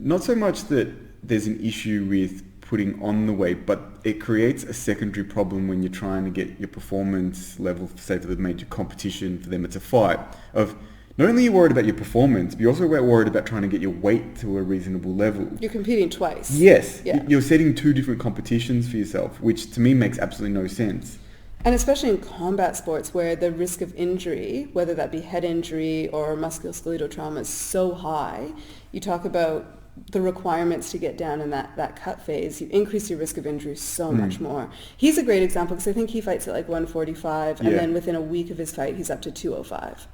not so much that there's an issue with putting on the weight, but it creates a secondary problem when you're trying to get your performance level, say for the major competition, for them it's a fight, of not only are you worried about your performance, but you're also worried about trying to get your weight to a reasonable level. You're competing twice. Yes. Yeah. You're setting two different competitions for yourself, which to me makes absolutely no sense. And especially in combat sports where the risk of injury, whether that be head injury or musculoskeletal trauma, is so high. You talk about the requirements to get down in that cut phase, you increase your risk of injury so much more. He's a great example because I think he fights at like 145 and then within a week of his fight he's up to 205.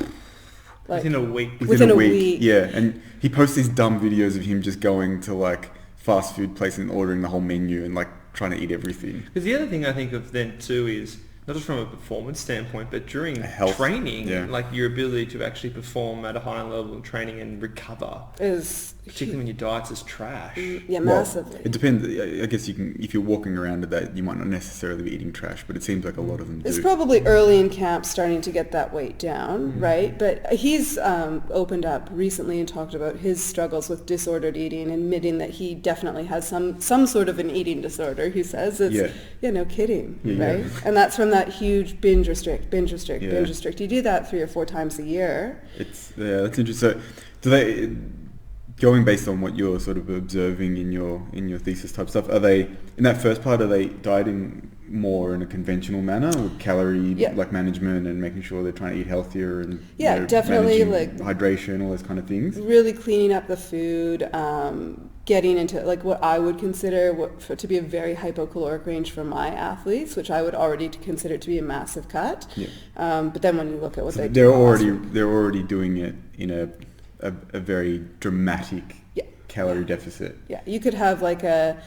Like, within a week. Within a week. Yeah, and he posts these dumb videos of him just going to like fast food places and ordering the whole menu and like trying to eat everything. Because the other thing I think of then too is, not just from a performance standpoint, but during training, like your ability to actually perform at a high level of training and recover is particularly when your diet's is trash. Yeah, massively. Well, it depends. I guess you can, if you're walking around at that, you might not necessarily be eating trash, but it seems like a lot of them do. It's probably early in camp starting to get that weight down, right? But he's opened up recently and talked about his struggles with disordered eating, admitting that he definitely has some sort of an eating disorder, he says. It's, no kidding, right? Yeah. And that's from that huge binge restrict. You do that 3 or 4 times a year. That's interesting. So do they... Going based on what you're sort of observing in your thesis type stuff, are they, in that first part, are they dieting more in a conventional manner with calorie like management and making sure they're trying to eat healthier and definitely like hydration, all those kind of things? Really cleaning up the food, getting into like what I would consider to be a very hypocaloric range for my athletes, which I would already consider to be a massive cut. Yeah. But then when you look at what they do, they're already doing it in a very dramatic calorie deficit. Yeah, you could have like a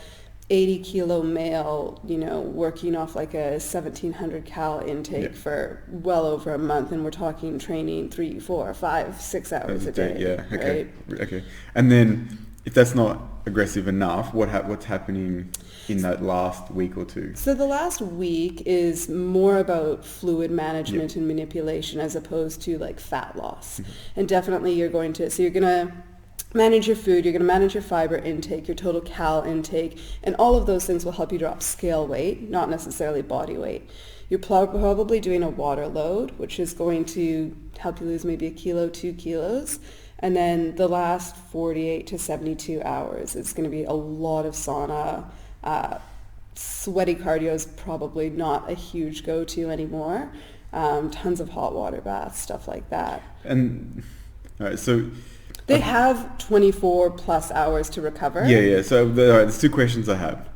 80 kilo male, working off like a 1700 cal intake for well over a month, and we're talking training 3, 4, 5, 6 hours a day. Yeah, okay, right? Okay. And then if that's not aggressive enough, what's happening in that last week or two? So the last week is more about fluid management and manipulation as opposed to like fat loss. And definitely you're going to manage your food, you're going to manage your fiber intake, your total cal intake, and all of those things will help you drop scale weight, not necessarily body weight. You're probably doing a water load, which is going to help you lose maybe 1 kilo, 2 kilos. And then the last 48 to 72 hours, it's going to be a lot of sauna. Sweaty cardio is probably not a huge go-to anymore. Tons of hot water baths, stuff like that. And all right, so they have 24 plus hours to recover. Yeah. So there's 2 questions I have.